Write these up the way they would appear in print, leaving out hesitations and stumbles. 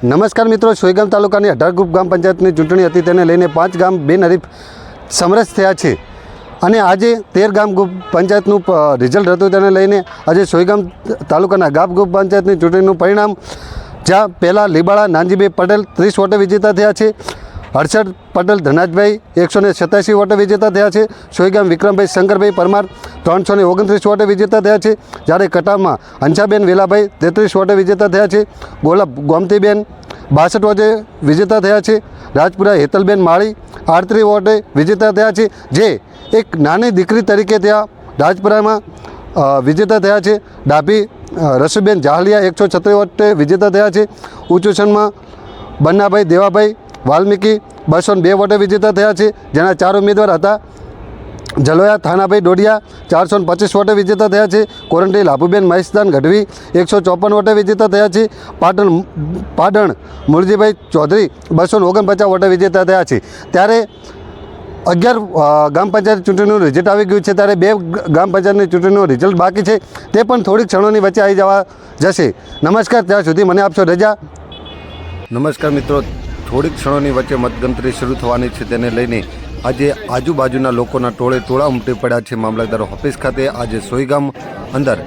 નમસ્કાર મિત્રો, સોયગામ તાલુકાની 18 ગ્રુપ ગ્રામ પંચાયતની ચૂંટણી હતી, તેને લઈને 5 ગામ બિનહરીફ સમરસ થયા છે અને આજે 13 ગામ ગ્રુપ પંચાયતનું રિઝલ્ટ હતું, તેને લઈને આજે સોયગામ તાલુકાના ગામ ગ્રુપ પંચાયતની ચૂંટણીનું પરિણામ, જ્યાં પહેલાં લીબાળા નાનજીભાઈ પટેલ 30 વોટે વિજેતા થયા છે, હર્ષદ પટેલ ધનાજભાઈ 187 વોટે વિજેતા થયા છે, સોયગામ વિક્રમભાઈ શંકરભાઈ પરમાર 329 વોટે વિજેતા થયા છે, જ્યારે કટામાં હંસાબેન વેલાભાઈ 33 વોટે વિજેતા થયા છે, ગોમતીબેન 62 વોટે વિજેતા થયા છે, રાજપુરા હેતલબેન માળી 38 વોટે વિજેતા થયા છે, જે એક નાની દીકરી તરીકે ત્યાં રાજપુરામાં વિજેતા થયા છે. ડાભી રસુબેન જાહલિયા 136 વોટે વિજેતા થયા છે. ઉચુસનમાં બન્નાભાઈ દેવાભાઈ વાલ્મીકી 202 વોટે વિજેતા થયા છે, જેના 4 ઉમેદવાર હતા. જલોયા થાનાભાઈ ડોડિયા 425 વોટે વિજેતા થયા છે. કોરંટી લાભુબેન મહેશદાન ગઢવી 154 વોટે વિજેતા થયા છે. પાટણ મુરજીભાઈ ચૌધરી 249 વોટે વિજેતા થયા છે. ત્યારે 11 ગ્રામ પંચાયત ચૂંટણીનું રિઝલ્ટ આવી ગયું છે, ત્યારે 2 ગ્રામ પંચાયતની ચૂંટણીનું રિઝલ્ટ બાકી છે, તે પણ થોડીક ક્ષણોની વચ્ચે આવી જવા જશે. નમસ્કાર, ત્યાં સુધી મને આપશો રજા. નમસ્કાર મિત્રો, થોડીક ક્ષણોની વચ્ચે મતગણતરી શરૂ થવાની છે, તેને લઈને આજે આજુબાજુના લોકોના ટોળા ઉમટી પડ્યા છે મામલતદાર ઓફિસ ખાતે. આજે સોયગામ અંદર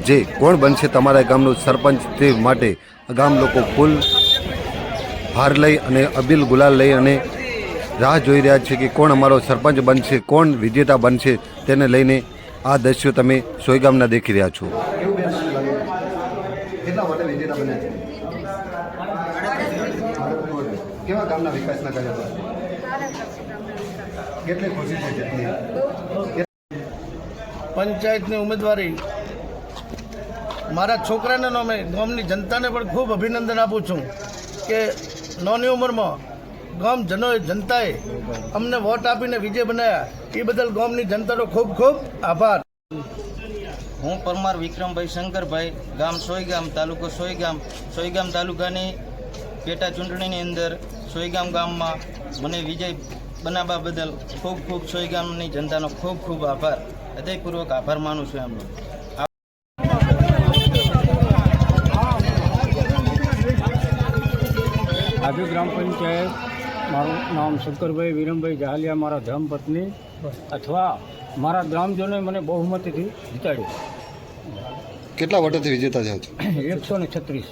જે કોણ બનશે તમારા ગામનું સરપંચ, તે માટે ગામ લોકો ફૂલ હાર લઈ અને અબીલ ગુલાલ લઈ અને રાહ જોઈ રહ્યા છે કે કોણ અમારો સરપંચ બનશે, કોણ વિજેતા બનશે, તેને લઈને આ દ્રશ્યો તમે સોયગામના દેખી રહ્યા છો. કેવા ગામના વિકાસના કાર્યો કેટલી ખુશી છે? પંચાયતની ઉમેદવારી મારા છોકરાના નામે ગામની જનતાને પણ ખૂબ અભિનંદન આપું છું કે નાની ઉંમરમાં જનતાએ અમને વોટ આપીને વિજય બનાવ્યા, એ બદલ ગામની જનતાનો ખૂબ ખૂબ આભાર. હું પરમાર વિક્રમભાઈ શંકરભાઈ, ગામ સોયગામ, તાલુકો સોયગામ તાલુકાની પેટા ચૂંટણીની અંદર સોયગામ ગામમાં મને વિજય બનાવવા બદલ ખૂબ ખૂબ સોયગામની જનતાનો ખૂબ ખૂબ આભાર, હૃદયપૂર્વક આભાર માનું છું એમનો. આજુ ગ્રામ પંચાયત, મારું નામ શંકરભાઈ વિરમભાઈ જાહલિયા, મારા ધર્મપત્ની અથવા મારા ગ્રામજનોએ મને બહુમતીથી જીતાડ્યું. કેટલા વોટેથી વિજેતા થયા છે? 136.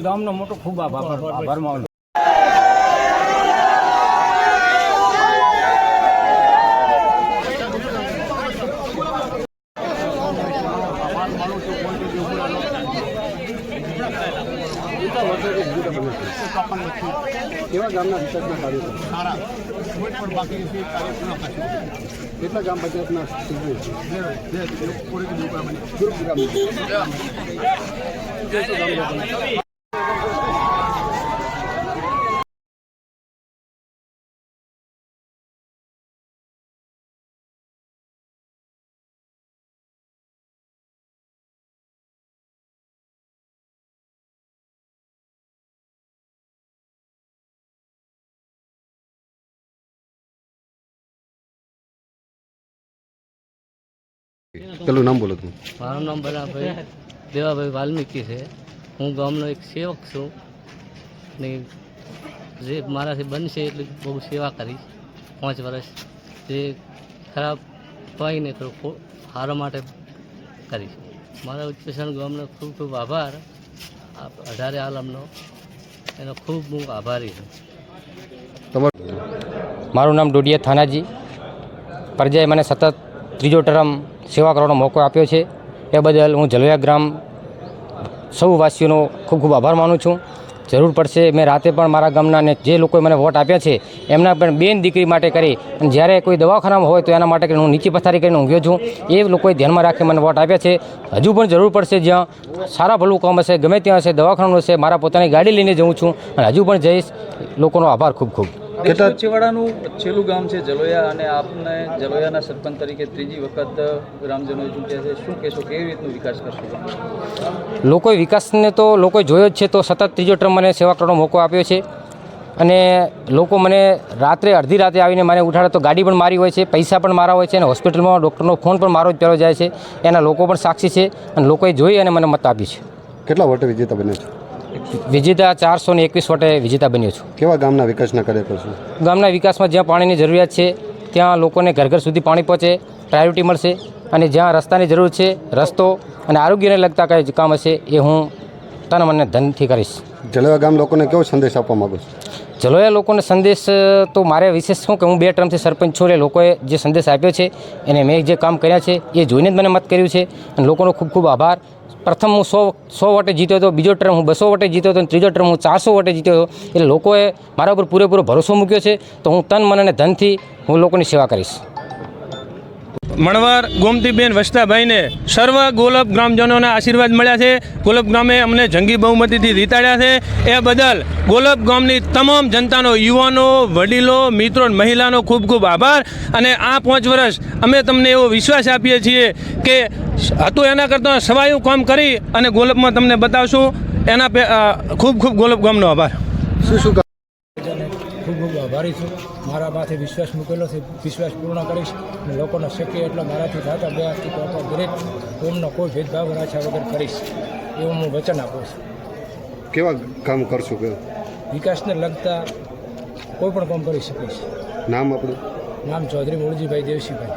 ગામનો મોટો ખૂબ આભાર માનું. કેવા ગામના વિકાસના કાર્યો સારા, કોઈ પણ બાકી કેટલા ગ્રામ પંચાયતના પેલું નામ બોલો તમે. મારું નામ બરાભાઈ દેવાભાઈ વાલ્મીકી છે. હું ગામનો એક સેવક છું અને જે મારાથી બનશે એટલી બહુ સેવા કરીશ. 5 વર્ષ જે ખરાબ હોય ને તો સારા માટે કરીશ. મારા ઉચ્ચસણ ગામનો ખૂબ ખૂબ આભાર. 18 આલમનો એનો ખૂબ હું આભારી છું. મારું નામ ડોડિયા થાનાજી. પ્રજાએ મને સતત 3જો ટર્મ સેવા કરવાનો મોકો આપ્યો છે, એ બદલ હું જલોયા ગ્રામ સૌ વાસીઓનો ખૂબ ખૂબ આભાર માનું છું. જરૂર પડશે મેં રાતે પણ મારા ગામના અને જે લોકોએ મને વોટ આપ્યા છે એમના પણ બેન દીકરી માટે કરી, અને જ્યારે કોઈ દવાખાનામાં હોય તો એના માટે કરીને હું નીચે પથારી કરીને ઊંઘ્યો છું. એ લોકોએ ધ્યાનમાં રાખી મને વોટ આપ્યા છે. હજુ પણ જરૂર પડશે, જ્યાં સારા ભલું કામ હશે, ગમે ત્યાં હશે, દવાખાનું હશે, મારા પોતાની ગાડી લઈને જઉં છું અને હજુ પણ જઈશ. લોકોનો આભાર ખૂબ ખૂબ. છેવાડાનું છેલ્લું ગામ છે જલોયા, અને આપને જલોયાના સરપંચ તરીકે 3જી વખત ગ્રામજનોએ ચૂંટ્યા છે. શું કહેશો, કેવી રીતનું વિકાસ કરશો? લોકોએ વિકાસને તો લોકોએ જોયો જ છે, તો સતત 3જો ટર્મ મને સેવા કરવાનો મોકો આપ્યો છે. અને લોકો મને રાત્રે અડધી રાતે આવીને મને ઉઠાડે તો ગાડી પણ મારી હોય છે, પૈસા પણ મારા હોય છે, અને હોસ્પિટલમાં ડૉક્ટરનો ફોન પણ મારો જ પહેલો જાય છે. એના લોકો પણ સાક્ષી છે અને લોકોએ જોઈ અને મને મત આપી છે. કેટલા વોટે વિજેતા બને છે? વિજેતા 421 વોટે વિજેતા બન્યો છું. કેવા ગામના વિકાસના કાર્ય કરશો? ગામના વિકાસમાં જ્યાં પાણીની જરૂરિયાત છે ત્યાં લોકોને ઘર ઘર સુધી પાણી પહોંચે, પ્રાયોરિટી મળશે. અને જ્યાં રસ્તાની જરૂર છે, રસ્તો અને આરોગ્યને લગતા કંઈ કામ હશે એ હું તન મને ધનથી કરીશ. જલોયા ગામ લોકોને કેવો સંદેશ આપવા માગો છો? જલોયા લોકોને સંદેશ તો મારે વિશેષ શું કે હું 2 ટર્મથી સરપંચ છું. એટલે લોકોએ જે સંદેશ આપ્યો છે અને મેં જે કામ કર્યા છે એ જોઈને જ મને મત કર્યું છે. અને લોકોનો ખૂબ ખૂબ આભાર. પ્રથમ હું 100 વોટે જીત્યો હતો, બીજો ટર્મ હું 200 વોટે જીત્યો હતો અને ત્રીજો ટર્મ હું 400 વોટે જીત્યો હતો. એટલે લોકોએ મારા ઉપર પૂરેપૂરો ભરોસો મૂક્યો છે. તો હું તન મન અને ધનથી હું લોકોની સેવા કરીશ. મણવર ગોમતીબેન વસ્તાભાઈને સર્વ ગોલપ ગ્રામજનોના આશીર્વાદ મળ્યા છે. ગોલપ ગામે અમને જંગી બહુમતીથી જીતાડ્યા છે. એ બદલ ગોલપ ગામની તમામ જનતાનો, યુવાનો, વડીલો, મિત્રો, મહિલાનો ખૂબ ખૂબ આભાર. અને આ 5 વર્ષ અમે તમને એવો વિશ્વાસ આપીએ છીએ કે હતું એના કરતાં સવાયું કામ કરી અને ગોલપમાં તમને બતાવશું. એના ખૂબ ખૂબ ગોલપ ગામનો આભાર. શું શું ખૂબ ખૂબ આભારી છું. મારા માથે વિશ્વાસ મૂકેલો છે, વિશ્વાસ પૂર્ણ કરીશ અને લોકોનો શક્ય એટલો મારાથી થતા 2 હાથથી તો દરેક કોમનો કોઈ ભેદભાવ રાખ્યા વગર કરીશ એવું હું વચન આપું છું. કેવા કામ કરશો? વિકાસને લગતા કોઈ પણ કામ કરી શકીશ. નામ આપણું? નામ ચૌધરી મુળજીભાઈ દેવસીભાઈ.